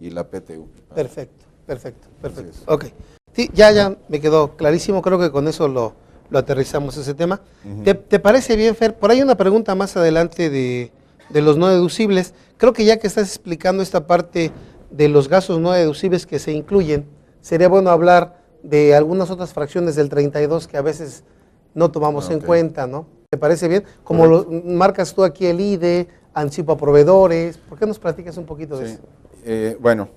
y la PTU. Perfecto. Ok. Sí, ya me quedó clarísimo, creo que con eso lo aterrizamos ese tema. ¿Te parece bien, Fer? Por ahí una pregunta más adelante de los no deducibles. Creo que ya que estás explicando esta parte de los gastos no deducibles que se incluyen, sería bueno hablar de algunas otras fracciones del 32 que a veces no tomamos en cuenta, ¿no? ¿Te parece bien? Como marcas tú aquí el IDE, anticipo a proveedores, ¿por qué nos platicas un poquito de eso? Bueno,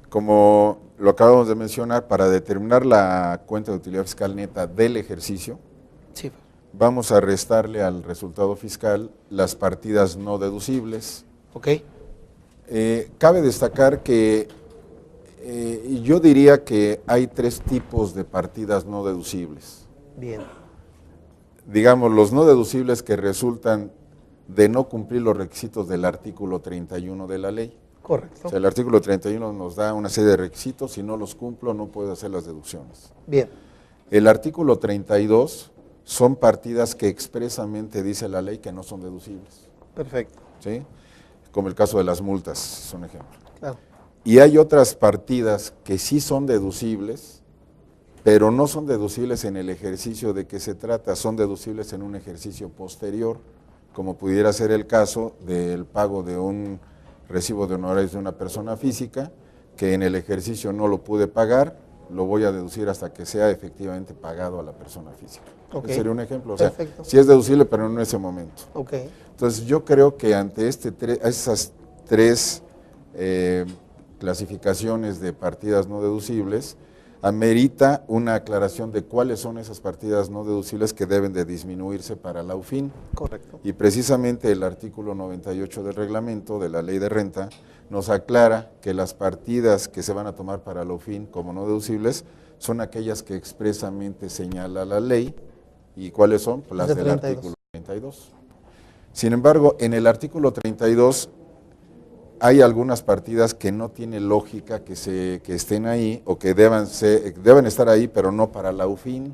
como lo acabamos de mencionar, para determinar la cuenta de utilidad fiscal neta del ejercicio, Sí. vamos a restarle al resultado fiscal las partidas no deducibles. Ok. Cabe destacar que yo diría que hay 3 tipos de partidas no deducibles. Bien. Digamos, los no deducibles que resultan de no cumplir los requisitos del artículo 31 de la ley. Correcto. O sea, el artículo 31 nos da una serie de requisitos, si no los cumplo no puedo hacer las deducciones. Bien. El artículo 32 son partidas que expresamente dice la ley que no son deducibles. Perfecto. ¿Sí? Como el caso de las multas, es un ejemplo. Claro. Y hay otras partidas que sí son deducibles, pero no son deducibles en el ejercicio de que se trata, son deducibles en un ejercicio posterior, como pudiera ser el caso del pago de un recibo de honorarios de una persona física, que en el ejercicio no lo pude pagar, lo voy a deducir hasta que sea efectivamente pagado a la persona física. Okay. Ese sería un ejemplo. O sea, perfecto. sí es deducible, pero no en ese momento. Okay. Entonces, yo creo que ante esas 3 clasificaciones de partidas no deducibles, amerita una aclaración de cuáles son esas partidas no deducibles que deben de disminuirse para la UFIN. Correcto. Y precisamente el artículo 98 del reglamento de la ley de renta nos aclara que las partidas que se van a tomar para la UFIN como no deducibles son aquellas que expresamente señala la ley. ¿Y cuáles son? Pues las del artículo 32. Sin embargo, en el artículo 32 hay algunas partidas que no tiene lógica que estén ahí o que deben estar ahí, pero no para la UFIN.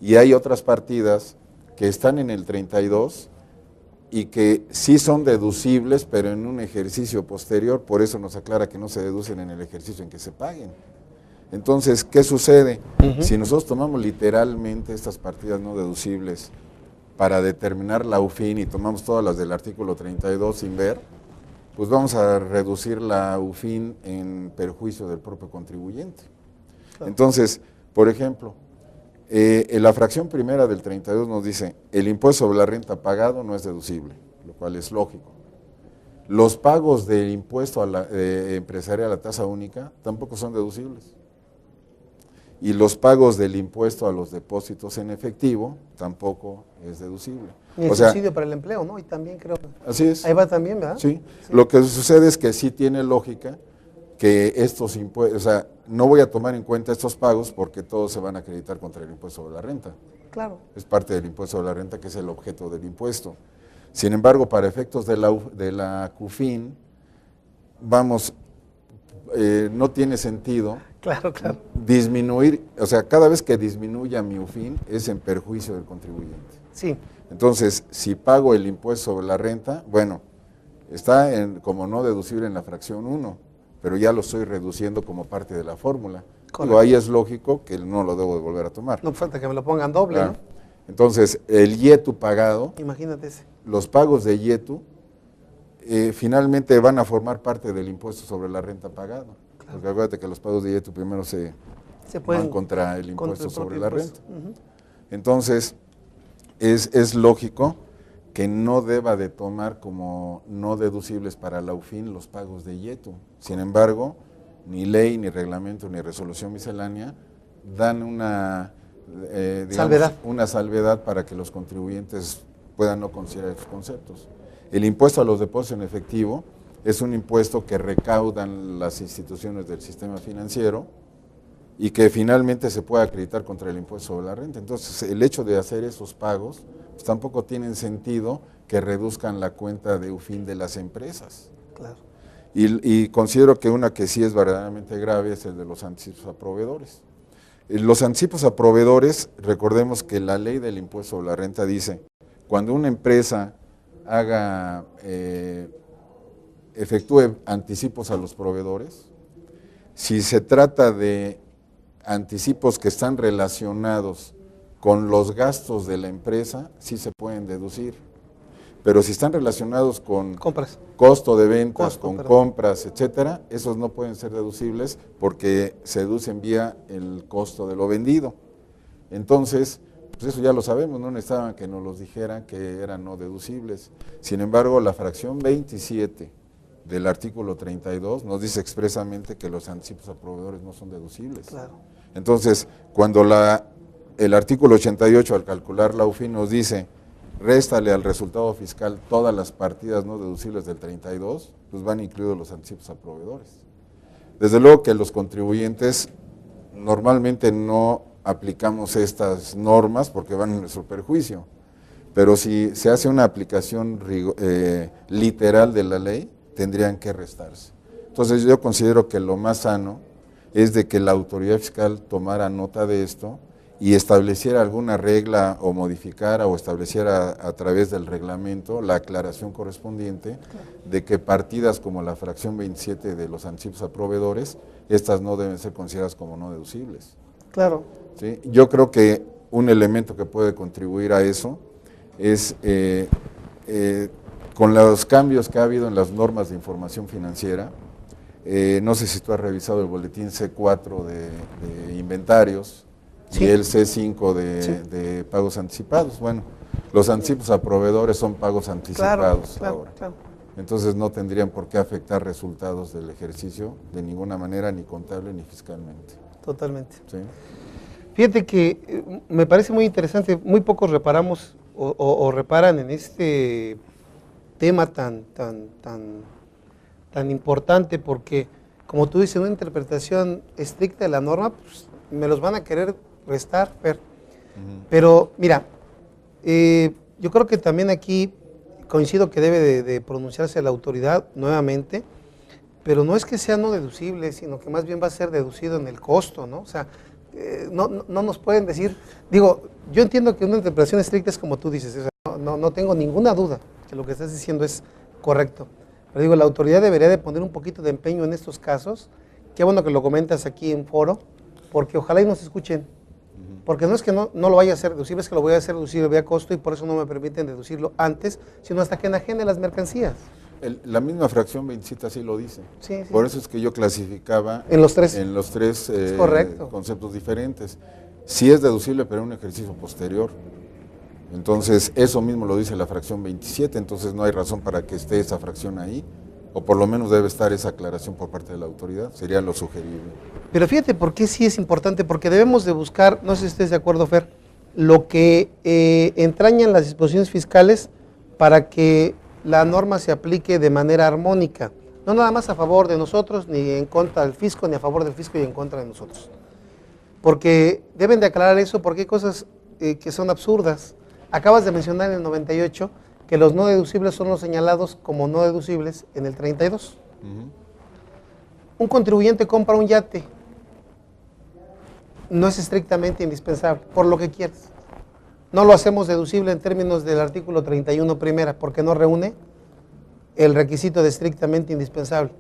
Y hay otras partidas que están en el 32 y que sí son deducibles, pero en un ejercicio posterior, por eso nos aclara que no se deducen en el ejercicio en que se paguen. Entonces, ¿qué sucede? Si nosotros tomamos literalmente estas partidas no deducibles para determinar la UFIN y tomamos todas las del artículo 32 sin ver, pues vamos a reducir la UFIN en perjuicio del propio contribuyente. Claro. Entonces, por ejemplo, en la fracción primera del 32 nos dice, el impuesto sobre la renta pagado no es deducible, lo cual es lógico. Los pagos del impuesto a la, empresarial a la tasa única tampoco son deducibles. Y los pagos del impuesto a los depósitos en efectivo tampoco es deducible. Y el subsidio para el empleo, ¿no? Y también creo que así es. Ahí va también, ¿verdad? Sí. Lo que sucede es que sí tiene lógica que estos impuestos, o sea, no voy a tomar en cuenta estos pagos porque todos se van a acreditar contra el impuesto sobre la renta. Claro. Es parte del impuesto sobre la renta que es el objeto del impuesto. Sin embargo, para efectos de la CUFIN, vamos, no tiene sentido disminuir, o sea, cada vez que disminuya mi UFIN es en perjuicio del contribuyente. Sí. Entonces, si pago el impuesto sobre la renta, bueno, está como no deducible en la fracción 1, pero ya lo estoy reduciendo como parte de la fórmula. Digo, ahí es lógico que no lo debo de volver a tomar. No falta que me lo pongan doble, claro, ¿no? Entonces, el IETU pagado, imagínate ese. Los pagos de IETU finalmente van a formar parte del impuesto sobre la renta pagada. Claro. Porque acuérdate que los pagos de IETU primero se van contra el impuesto sobre la renta. Entonces, es lógico que no deba de tomar como no deducibles para la UFIN los pagos de IETU. Sin embargo, ni ley, ni reglamento, ni resolución miscelánea dan una salvedad para que los contribuyentes puedan no considerar estos conceptos. El impuesto a los depósitos en efectivo es un impuesto que recaudan las instituciones del sistema financiero y que finalmente se puede acreditar contra el impuesto sobre la renta. Entonces, el hecho de hacer esos pagos pues, tampoco tienen sentido que reduzcan la cuenta de UFIN de las empresas. Claro. Y considero que una que sí es verdaderamente grave es el de los anticipos a proveedores. Los anticipos a proveedores, recordemos que la ley del impuesto sobre la renta dice, cuando una empresa haga efectúe anticipos a los proveedores. Si se trata de anticipos que están relacionados con los gastos de la empresa, sí se pueden deducir. Pero si están relacionados con compras, costo de ventas, con compras, etcétera, esos no pueden ser deducibles porque se deducen vía el costo de lo vendido. Entonces, pues eso ya lo sabemos, no necesitaban que nos los dijeran que eran no deducibles. Sin embargo, la fracción 27 del artículo 32 nos dice expresamente que los anticipos a proveedores no son deducibles. Claro. Entonces, cuando el artículo 88 al calcular la UFIN nos dice réstale al resultado fiscal todas las partidas no deducibles del 32, pues van incluidos los anticipos a proveedores. Desde luego que los contribuyentes normalmente no aplicamos estas normas porque van en nuestro perjuicio, pero si se hace una aplicación literal de la ley, tendrían que restarse. Entonces yo considero que lo más sano es de que la autoridad fiscal tomara nota de esto y estableciera alguna regla o modificara o estableciera a través del reglamento la aclaración correspondiente de que partidas como la fracción 27 de los anticipos a proveedores, estas no deben ser consideradas como no deducibles. Claro. ¿Sí? Yo creo que un elemento que puede contribuir a eso es con los cambios que ha habido en las normas de información financiera. No sé si tú has revisado el boletín C4 de inventarios, sí, y el C5 de pagos anticipados. Bueno, los anticipos a proveedores son pagos anticipados ahora. Claro. Entonces no tendrían por qué afectar resultados del ejercicio de ninguna manera, ni contable ni fiscalmente. Totalmente. ¿Sí? Fíjate que me parece muy interesante, muy pocos reparamos o reparan en este tema tan importante, porque como tú dices, una interpretación estricta de la norma, pues me los van a querer restar, pero mira, yo creo que también aquí coincido que debe de pronunciarse la autoridad nuevamente, pero no es que sea no deducible, sino que más bien va a ser deducido en el costo, ¿no? O sea, no nos pueden decir, digo, yo entiendo que una interpretación estricta es como tú dices, o sea, no tengo ninguna duda que lo que estás diciendo es correcto, pero digo, la autoridad debería de poner un poquito de empeño en estos casos. Qué bueno que lo comentas aquí en foro, porque ojalá y nos escuchen, porque no es que no lo vaya a hacer deducible, es que lo voy a hacer deducible vía costo y por eso no me permiten deducirlo antes, sino hasta que enajene las mercancías. La misma fracción 27 así lo dice. Sí. Por eso es que yo clasificaba en los tres conceptos diferentes. Sí es deducible, pero en un ejercicio posterior. Entonces, eso mismo lo dice la fracción 27, entonces no hay razón para que esté esa fracción ahí, o por lo menos debe estar esa aclaración por parte de la autoridad, sería lo sugerible. Pero fíjate por qué sí es importante, porque debemos de buscar, no sé si estés de acuerdo, Fer, lo que entrañan las disposiciones fiscales para que la norma se aplique de manera armónica, no nada más a favor de nosotros, ni en contra del fisco, ni a favor del fisco y en contra de nosotros. Porque deben de aclarar eso, porque hay cosas que son absurdas. Acabas de mencionar en el 98 que los no deducibles son los señalados como no deducibles en el 32. Un contribuyente compra un yate, no es estrictamente indispensable, por lo que quieras. No lo hacemos deducible en términos del artículo 31 primera, porque no reúne el requisito de estrictamente indispensable.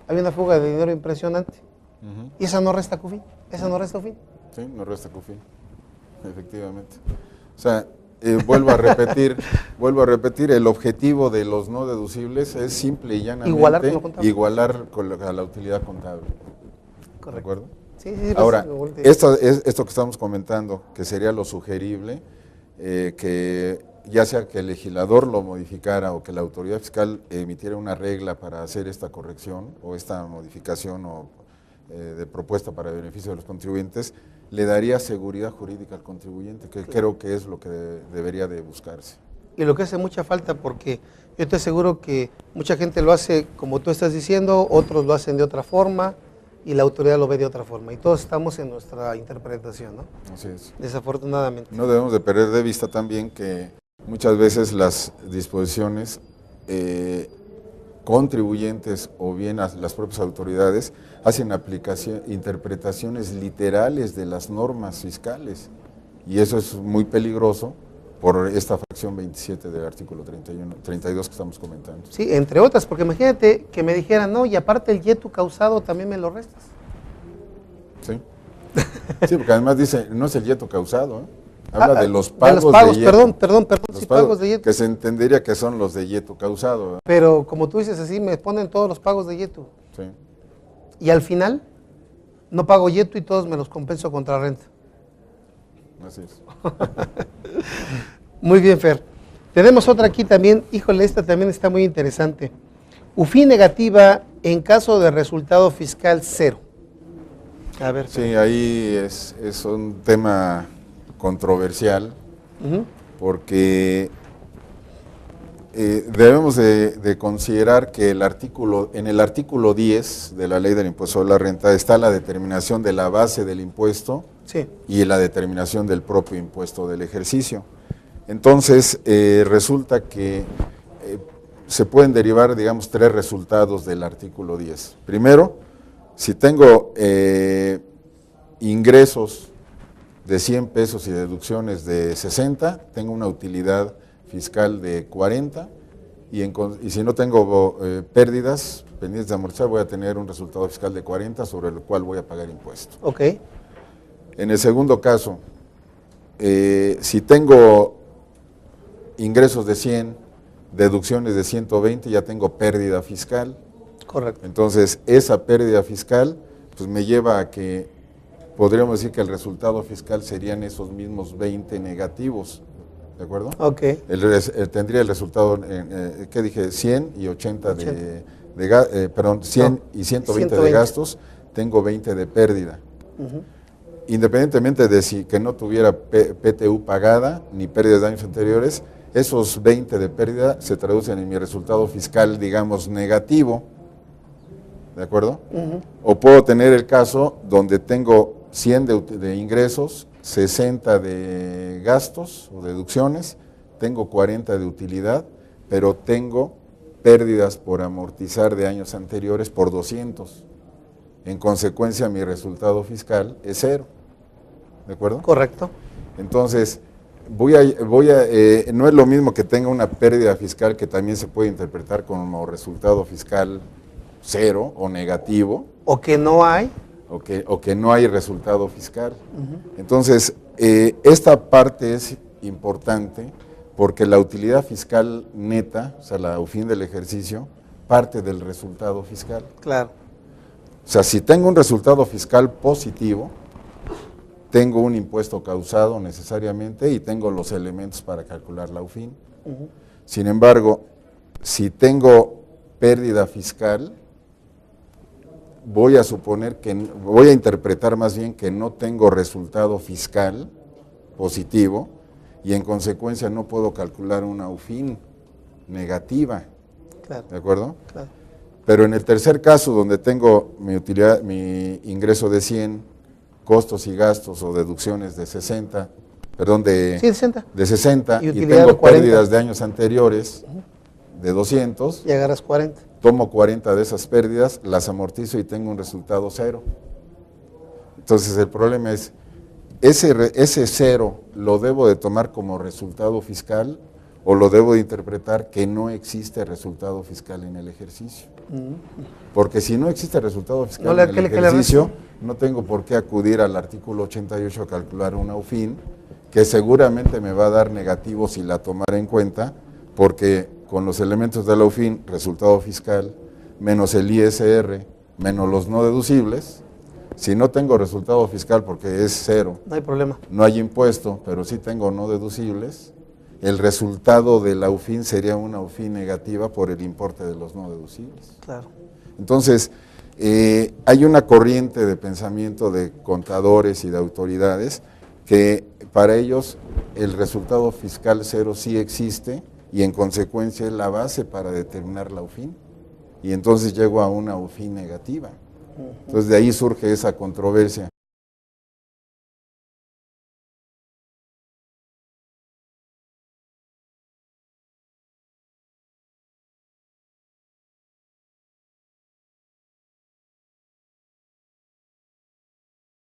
Hay una fuga de dinero impresionante. Y esa no resta CUFIN, esa no resta UFIN. Sí, no resta CUFIN, efectivamente. O sea, vuelvo a repetir, el objetivo de los no deducibles es simple y llanamente igualar con la utilidad contable. Correcto. ¿De acuerdo? Sí, ahora, esto que estamos comentando, que sería lo sugerible, que ya sea que el legislador lo modificara o que la autoridad fiscal emitiera una regla para hacer esta corrección o esta modificación de propuesta para el beneficio de los contribuyentes, le daría seguridad jurídica al contribuyente, que creo que es lo que debería de buscarse. Y lo que hace mucha falta, porque yo te aseguro que mucha gente lo hace como tú estás diciendo, otros lo hacen de otra forma, y la autoridad lo ve de otra forma, y todos estamos en nuestra interpretación, ¿no? Así es. Desafortunadamente. No debemos de perder de vista también que muchas veces las disposiciones contribuyentes o bien las propias autoridades hacen interpretaciones literales de las normas fiscales, y eso es muy peligroso por esta fracción 27 del artículo 32 que estamos comentando. Sí, entre otras, porque imagínate que me dijeran, no, y aparte el yetu causado también me lo restas. Sí. Sí, porque además dice, no es el yeto causado, ¿eh? Habla de los pagos de yeto. Perdón, Los sí, pagos de yetu. que se entendería que son los de yeto causado, ¿eh? Pero como tú dices así, me ponen todos los pagos de yetu. Sí. Y al final, no pago yetu y todos me los compenso contra renta. Así es. Muy bien, Fer. Tenemos otra aquí también, híjole, esta también está muy interesante. UFI negativa en caso de resultado fiscal cero. A ver. Sí, ahí es un tema controversial, porque debemos de considerar que en el artículo 10 de la Ley del Impuesto de la Renta está la determinación de la base del impuesto, sí, y la determinación del propio impuesto del ejercicio. Entonces, resulta que se pueden derivar, digamos, 3 resultados del artículo 10. Primero, si tengo ingresos de 100 pesos y deducciones de 60, tengo una utilidad fiscal de 40, y si no tengo pérdidas pendientes de amortizar, voy a tener un resultado fiscal de 40 sobre el cual voy a pagar impuesto. Ok. En el segundo caso, si tengo ingresos de 100, deducciones de 120, ya tengo pérdida fiscal. Correcto. Entonces, esa pérdida fiscal pues me lleva a que podríamos decir que el resultado fiscal serían esos mismos 20 negativos, ¿de acuerdo? Ok. Tendría el resultado, ¿qué dije? 100 y 80, perdón, 100 no, y 120 de gastos, tengo 20 de pérdida. Independientemente de que no tuviera PTU pagada ni pérdidas de años anteriores, esos 20 de pérdida se traducen en mi resultado fiscal, digamos, negativo, ¿de acuerdo? O puedo tener el caso donde tengo 100 de ingresos, 60 de gastos o deducciones, tengo 40 de utilidad, pero tengo pérdidas por amortizar de años anteriores por 200. En consecuencia, mi resultado fiscal es 0. ¿De acuerdo? Correcto. Entonces, no es lo mismo que tenga una pérdida fiscal que también se puede interpretar como resultado fiscal 0 o negativo. O que no hay. O que no hay resultado fiscal. Entonces, esta parte es importante porque la utilidad fiscal neta, o sea, la UFIN del ejercicio, parte del resultado fiscal. Claro. O sea, si tengo un resultado fiscal positivo, tengo un impuesto causado necesariamente y tengo los elementos para calcular la UFIN. Sin embargo, si tengo pérdida fiscal, voy a interpretar más bien que no tengo resultado fiscal positivo y en consecuencia no puedo calcular una UFIN negativa. Claro. ¿De acuerdo? Claro. Pero en el tercer caso, donde tengo mi ingreso de 100, costos y gastos o deducciones de 60, perdón, de 60 y tengo pérdidas de años anteriores de 200, y agarras 40. Tomo 40 de esas pérdidas, las amortizo y tengo un resultado 0. Entonces el problema es, ese 0 lo debo de tomar como resultado fiscal o lo debo de interpretar que no existe resultado fiscal en el ejercicio. Porque si no existe resultado fiscal en el ejercicio, no tengo por qué acudir al artículo 88 a calcular una UFIN, que seguramente me va a dar negativo si la tomara en cuenta, porque con los elementos de la UFIN, resultado fiscal, menos el ISR, menos los no deducibles, si no tengo resultado fiscal porque es 0, no hay problema. No hay impuesto, pero sí tengo no deducibles, el resultado de la UFIN sería una UFIN negativa por el importe de los no deducibles. Claro. Entonces, hay una corriente de pensamiento de contadores y de autoridades que para ellos el resultado fiscal 0 sí existe y en consecuencia es la base para determinar la UFIN. Y entonces llego a una UFIN negativa. Entonces de ahí surge esa controversia.